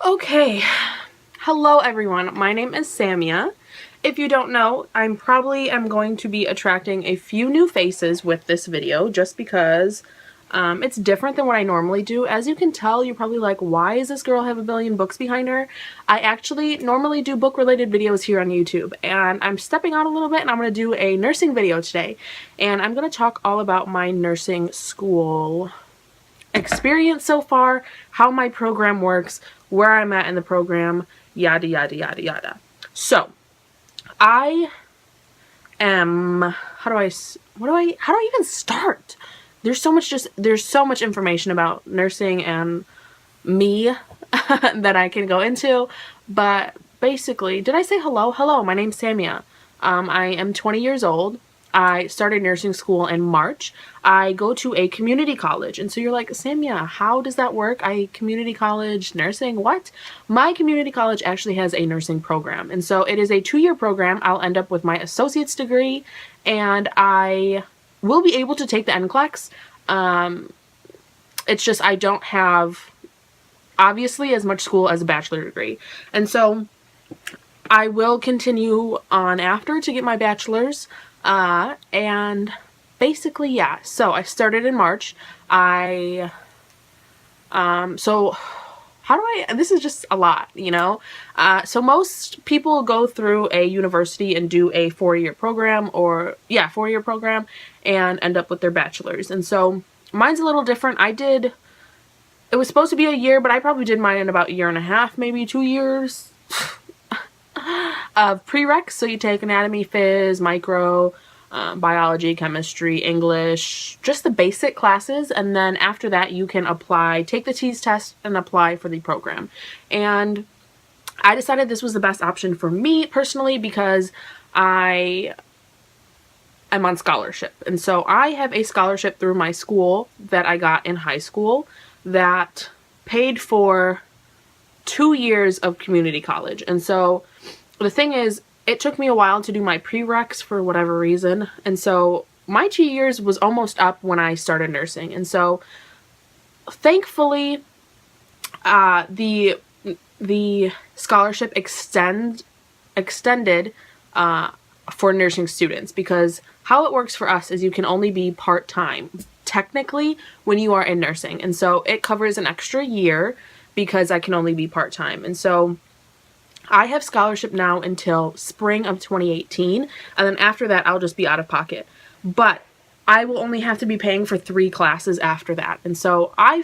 Okay, hello everyone, my name is Samia. If you don't know, I'm going to be attracting a few new faces with this video just because it's different than what I normally do. As you can tell, you're probably like, why does this girl have a billion books behind her? I actually normally do book related videos here on YouTube, and I'm stepping out a little bit and I'm going to do a nursing video today. And I'm going to talk all about my nursing school experience so far, how my program works, where I'm at in the program, yada yada yada yada. So I am, how do I even start? There's so much information about nursing and me that I can go into, but basically, did I say hello? Hello, my name's Samia. I am 20 years old. I started nursing school in March. I go to a community college. And so you're like, Samia, how does that work? Community college, nursing, what? My community college actually has a nursing program. And so it is a 2-year program. I'll end up with my associate's degree and I will be able to take the NCLEX. It's just I don't have, obviously, as much school as a bachelor degree. And so I will continue on after to get my bachelor's. And basically, yeah, so I started in March. So how do this is just a lot, you know? So most people go through a university and do a 4-year program and end up with their bachelor's. And so mine's a little different. It was supposed to be a year, but I probably did mine in about a year and a half, maybe 2 years. Of prereqs, so you take anatomy, phys, micro, biology, chemistry, English, just the basic classes, and then after that you can take the TEAS test and apply for the program. And I decided this was the best option for me personally because I am on scholarship. And so I have a scholarship through my school that I got in high school that paid for 2 years of community college. And so the thing is, it took me a while to do my prereqs for whatever reason. And so my 2 years was almost up when I started nursing. And so thankfully, the scholarship extended for nursing students, because how it works for us is you can only be part-time technically when you are in nursing. And so it covers an extra year because I can only be part-time. And so I have scholarship now until spring of 2018, and then after that I'll just be out of pocket. But I will only have to be paying for 3 classes after that. And so I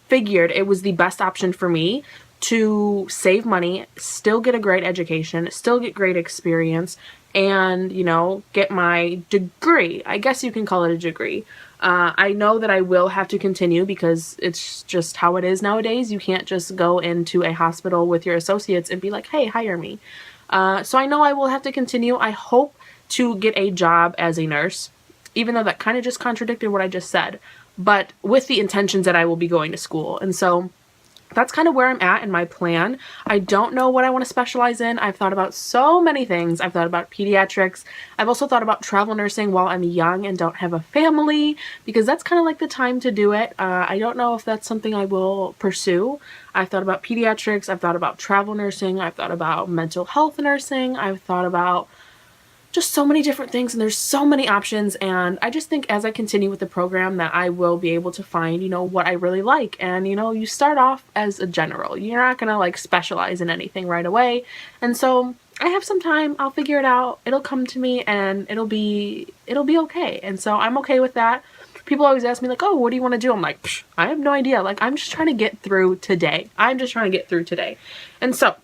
figured it was the best option for me to save money, still get a great education, still get great experience, and, you know, get my degree. I guess you can call it a degree. I know that I will have to continue because it's just how it is nowadays. You can't just go into a hospital with your associates and be like, hey, hire me. So I know I will have to continue. I hope to get a job as a nurse, even though that kind of just contradicted what I just said, but with the intentions that I will be going to school. And so that's kind of where I'm at in my plan. I don't know what I want to specialize in. I've thought about so many things. I've thought about pediatrics. I've also thought about travel nursing while I'm young and don't have a family, because that's kind of like the time to do it. I don't know if that's something I will pursue. I've thought about pediatrics. I've thought about travel nursing. I've thought about mental health nursing. I've thought about just so many different things, and there's so many options. And I just think as I continue with the program that I will be able to find, you know, what I really like. And, you know, you start off as a general. You're not gonna like specialize in anything right away. And so I have some time. I'll figure it out. It'll come to me and it'll be okay. And so I'm okay with that. People always ask me like, oh, what do you want to do? I'm like, I have no idea. Like, I'm just trying to get through today. And so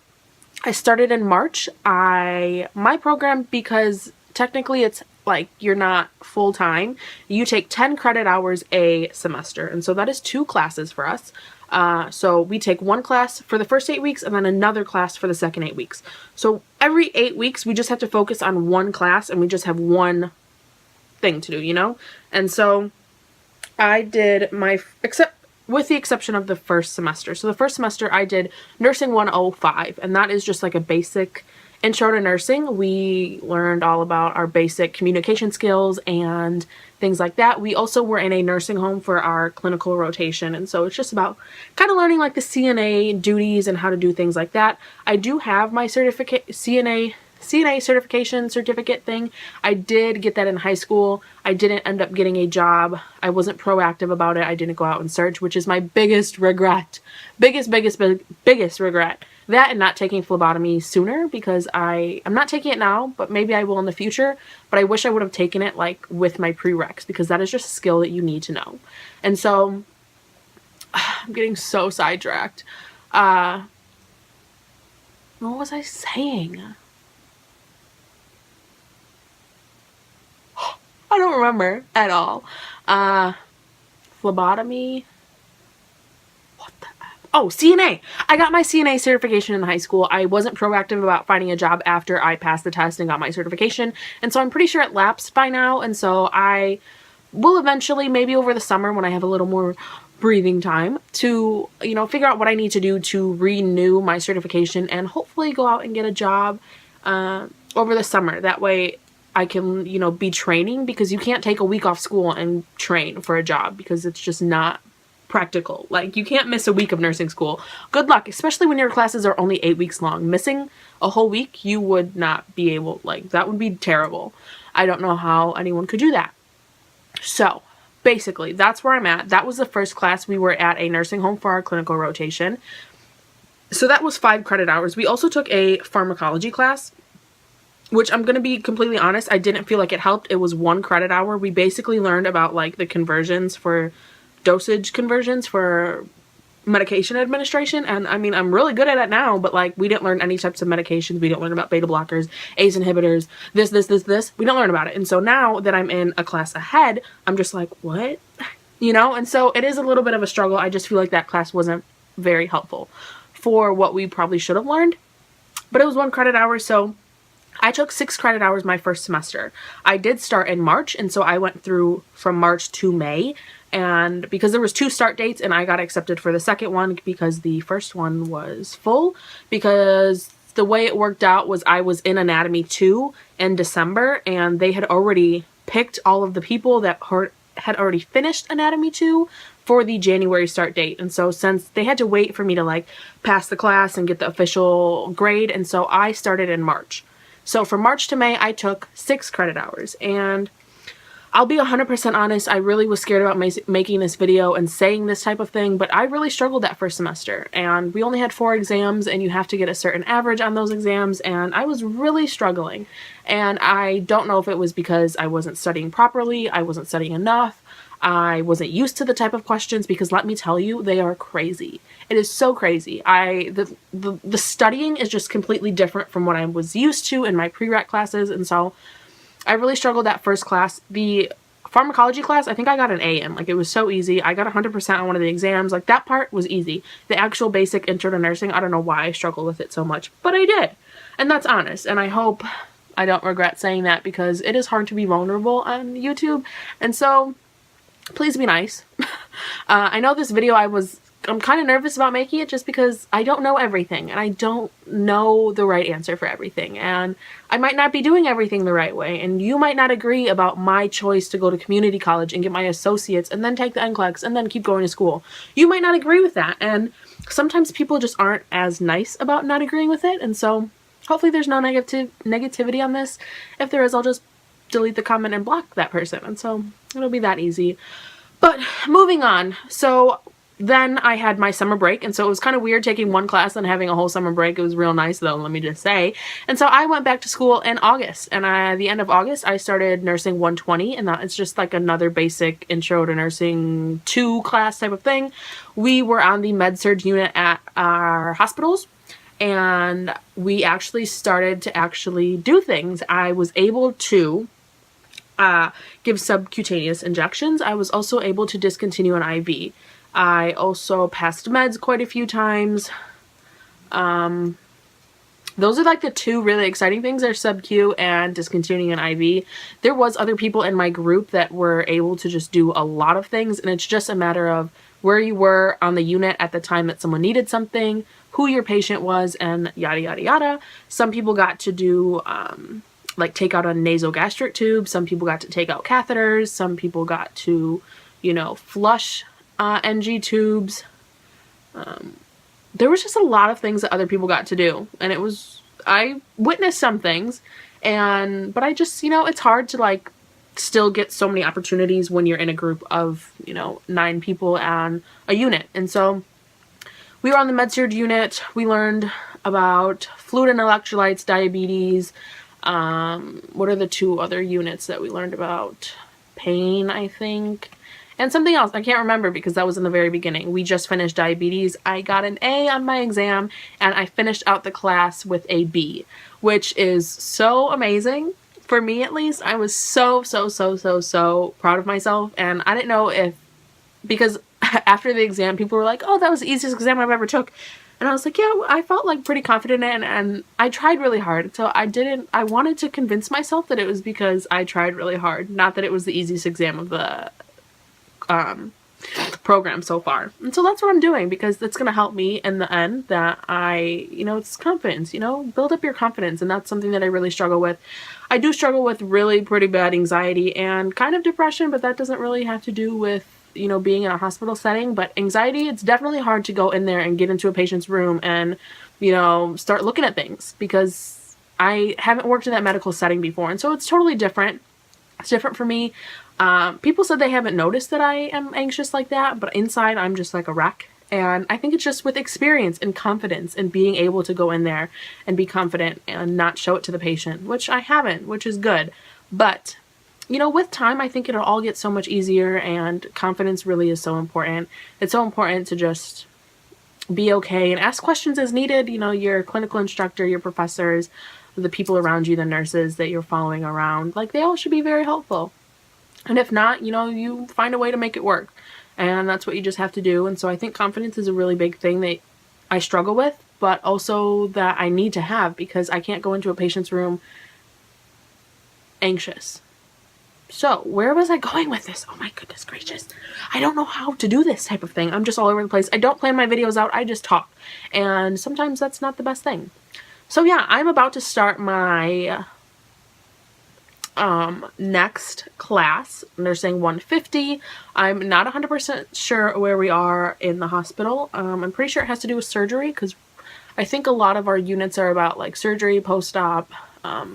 I started in March. My program, because technically it's like you're not full-time, you take 10 credit hours a semester. And so that is 2 classes for us. So we take 1 class for the first 8 weeks and then another class for the second 8 weeks. So every 8 weeks, we just have to focus on 1 class and we just have 1 thing to do, you know? And so I did with the exception of the first semester. So the first semester I did Nursing 105, and that is just like a basic Intro to Nursing, we learned all about our basic communication skills and things like that. We also were in a nursing home for our clinical rotation, and so it's just about kind of learning like the CNA duties and how to do things like that. I do have my CNA certification certificate thing. I did get that in high school. I didn't end up getting a job. I wasn't proactive about it. I didn't go out and search, which is my biggest regret. Biggest regret. That and not taking phlebotomy sooner, because I'm not taking it now, but maybe I will in the future. But I wish I would have taken it like with my prereqs, because that is just a skill that you need to know. And so I'm getting so sidetracked. What was I saying? I don't remember at all. Phlebotomy. What the F? Oh, CNA. I got my CNA certification in high school. I wasn't proactive about finding a job after I passed the test and got my certification. And so I'm pretty sure it lapsed by now. And so I will eventually, maybe over the summer when I have a little more breathing time, to, you know, figure out what I need to do to renew my certification and hopefully go out and get a job over the summer. That way I can, you know, be training, because you can't take a week off school and train for a job, because it's just not practical. Like, you can't miss a week of nursing school. Good luck, especially when your classes are only 8 weeks long. Missing a whole week, you would not be able, like, that would be terrible. I don't know how anyone could do that. So basically, that's where I'm at. That was the first class. We were at a nursing home for our clinical rotation. So that was 5 credit hours. We also took a pharmacology class, which I'm going to be completely honest, I didn't feel like it helped. It was 1 credit hour. We basically learned about like the conversions for dosage conversions for medication administration. And I mean, I'm really good at it now, but like we didn't learn any types of medications. We didn't learn about beta blockers, ACE inhibitors, this. We don't learn about it. And so now that I'm in a class ahead, I'm just like, what? You know? And so it is a little bit of a struggle. I just feel like that class wasn't very helpful for what we probably should have learned. But it was 1 credit hour, so I took 6 credit hours my first semester. I did start in March, and so I went through from March to May, and because there was 2 start dates, and I got accepted for the second one because the first one was full, because the way it worked out was I was in Anatomy 2 in December, and they had already picked all of the people that had already finished Anatomy 2 for the January start date. And so since they had to wait for me to like pass the class and get the official grade, and so I started in March. So from March to May, I took 6 credit hours, and I'll be 100% honest, I really was scared about making this video and saying this type of thing, but I really struggled that first semester, and we only had 4 exams, and you have to get a certain average on those exams, and I was really struggling. And I don't know if it was because I wasn't studying properly, I wasn't studying enough, I wasn't used to the type of questions, because let me tell you, they are crazy. It is so crazy. The studying is just completely different from what I was used to in my prereq classes, and so I really struggled that first class. The pharmacology class, I think I got an A in. Like, it was so easy. I got 100% on one of the exams. Like, that part was easy. The actual basic intro to nursing, I don't know why I struggled with it so much, but I did. And that's honest, and I hope I don't regret saying that, because it is hard to be vulnerable on YouTube, and so please be nice. I know this video I'm kind of nervous about making it, just because I don't know everything, and I don't know the right answer for everything, and I might not be doing everything the right way, and you might not agree about my choice to go to community college and get my associates and then take the NCLEX and then keep going to school. You might not agree with that, and sometimes people just aren't as nice about not agreeing with it, and so hopefully there's no negativity on this. If there is, I'll just delete the comment and block that person, and so it'll be that easy. But moving on, so then I had my summer break, and so it was kind of weird taking 1 class and having a whole summer break. It was real nice though, let me just say. And so I went back to school in August, and at the end of August I started nursing 120, and that is just like another basic intro to nursing 2 class type of thing. We were on the med-surg unit at our hospitals, and we actually started to do things. I was able to give subcutaneous injections. I was also able to discontinue an IV. I also passed meds quite a few times. What those are like the two really exciting things, are sub-Q and discontinuing an IV. There was other people in my group that were able to just do a lot of things, and it's just a matter of where you were on the unit at the time that someone needed something, who your patient was, and yada yada yada. Some people got to do like take out a nasogastric tube, some people got to take out catheters, some people got to, you know, flush NG tubes. There was just a lot of things that other people got to do, and it was, I witnessed some things, but I just, you know, it's hard to like still get so many opportunities when you're in a group of, you know, 9 people and a unit. And so we were on the med-surg unit. We learned about fluid and electrolytes, diabetes. What are the 2 other units that we learned about? Pain, I think. And something else, I can't remember because that was in the very beginning. We just finished diabetes. I got an A on my exam, and I finished out the class with a B, which is so amazing. For me, at least, I was so proud of myself. And I didn't know if, because after the exam, people were like, oh, that was the easiest exam I've ever took. And I was like, yeah, I felt like pretty confident in it, and I tried really hard. So I wanted to convince myself that it was because I tried really hard, not that it was the easiest exam of the program so far. And so that's what I'm doing, because that's going to help me in the end, that you know, it's confidence, you know, build up your confidence. And that's something that I really struggle with. I do struggle with really pretty bad anxiety and kind of depression, but that doesn't really have to do with, you know, being in a hospital setting. But anxiety, it's definitely hard to go in there and get into a patient's room and, you know, start looking at things, because I haven't worked in that medical setting before. And so it's totally different. It's different for me. People said they haven't noticed that I am anxious like that, but inside I'm just like a wreck. And I think it's just with experience and confidence and being able to go in there and be confident and not show it to the patient, which I haven't, which is good. But, you know, with time, I think it'll all get so much easier, and confidence really is so important. It's so important to just be okay and ask questions as needed. You know, your clinical instructor, your professors, the people around you, the nurses that you're following around, like, they all should be very helpful. And if not, you know, you find a way to make it work. And that's what you just have to do. And so I think confidence is a really big thing that I struggle with, but also that I need to have, because I can't go into a patient's room anxious. So where was I going with this? Oh my goodness gracious. I don't know how to do this type of thing. I'm just all over the place. I don't plan my videos out. I just talk. And sometimes that's not the best thing. So yeah, I'm about to start my next class, nursing 150. I'm not 100% sure where we are in the hospital. I'm pretty sure it has to do with surgery, because I think a lot of our units are about like surgery, post-op,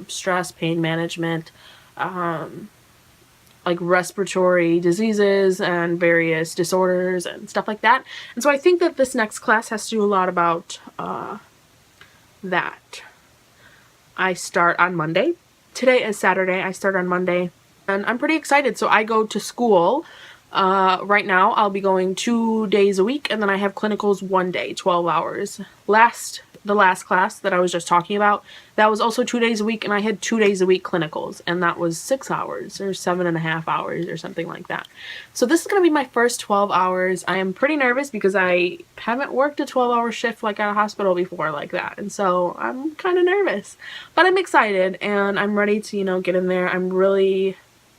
stress, pain management, like respiratory diseases and various disorders and stuff like that. And so I think that this next class has to do a lot about that. I start on Monday. Today is Saturday. I start on Monday, and I'm pretty excited. So I go to school. Right now I'll be going 2 days a week, and then I have clinicals 1 day, 12 hours. The last class that I was just talking about, that was also 2 days a week, and I had 2 days a week clinicals, and that was 6 hours or 7.5 hours or something like that. So this is going to be my first 12 hours. I am pretty nervous because I haven't worked a 12-hour shift like at a hospital before like that, and so I'm kind of nervous, but I'm excited, and I'm ready to, you know, get in there. I'm really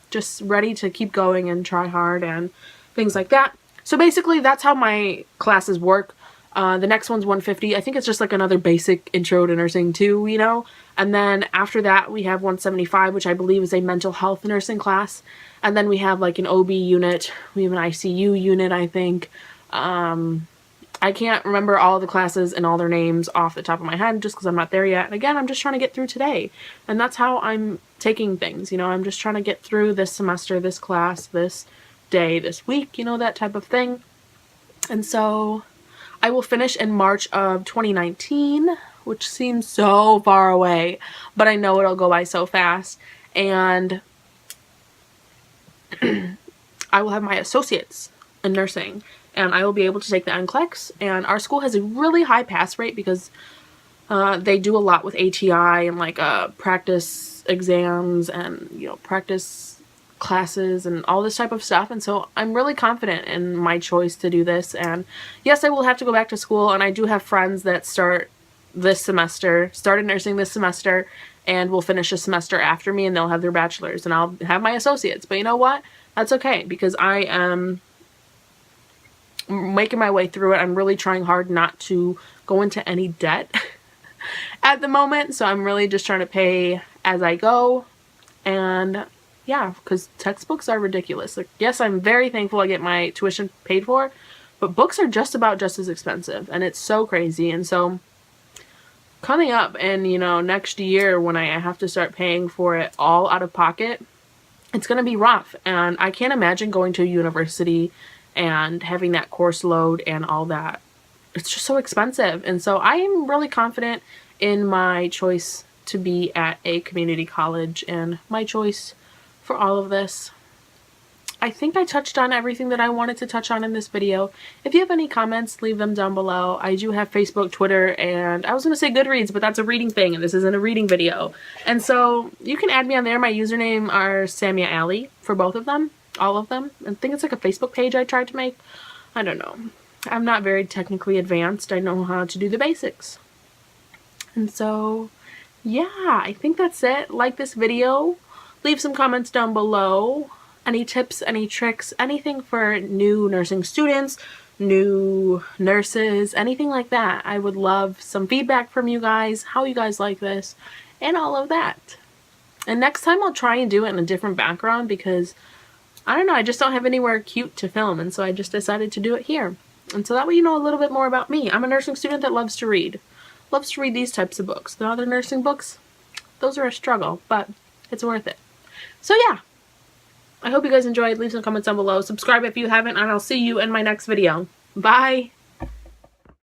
just ready to keep going and try hard and things like that. So basically that's how my classes work. The next one's 150. I think it's just like another basic intro to nursing too, you know? And then after that we have 175, which I believe is a mental health nursing class. And then we have like an OB unit. We have an ICU unit, I think. I can't remember all the classes and all their names off the top of my head just because I'm not there yet. And again, I'm just trying to get through today. And that's how I'm taking things, you know? I'm just trying to get through this semester, this class, this day, this week, you know, that type of thing. And so I will finish in March of 2019, which seems so far away, but I know it'll go by so fast. And I will have my associates in nursing, and I will be able to take the NCLEX. And our school has a really high pass rate because they do a lot with ATI and like practice exams and, you know, practice classes and all this type of stuff. And so I'm really confident in my choice to do this. And yes, I will have to go back to school, and I do have friends that start this semester, started nursing this semester, and will finish a semester after me, and they'll have their bachelor's, and I'll have my associates. But you know what? That's okay, because I am making my way through it. I'm really trying hard not to go into any debt at the moment, so I'm really just trying to pay as I go. And yeah, because textbooks are ridiculous. Like, yes, I'm very thankful I get my tuition paid for, but books are just as expensive, and it's so crazy. And so coming up, and you know, next year when I have to start paying for it all out of pocket, it's gonna be rough. And I can't imagine going to a university and having that course load and all that. It's just so expensive. And so I am really confident in my choice to be at a community college and my choice for all of this. I think I touched on everything that I wanted to touch on in this video. If you have any comments, leave them down below. I do have Facebook, Twitter, and I was going to say Goodreads, but that's a reading thing, and this isn't a reading video. And so you can add me on there. My username are Samia, Allie for both of them, all of them. I think it's like a Facebook page I tried to make. I don't know. I'm not very technically advanced. I know how to do the basics. And so, yeah, I think that's it. Like this video. Leave some comments down below. Any tips, any tricks, anything for new nursing students, new nurses, anything like that. I would love some feedback from you guys, how you guys like this, and all of that. And next time I'll try and do it in a different background because, I don't know, I just don't have anywhere cute to film, and so I just decided to do it here. And so that way you know a little bit more about me. I'm a nursing student that loves to read. Loves to read these types of books. The other nursing books, those are a struggle, but it's worth it. So yeah. I hope you guys enjoyed. Leave some comments down below. Subscribe if you haven't, and I'll see you in my next video. Bye!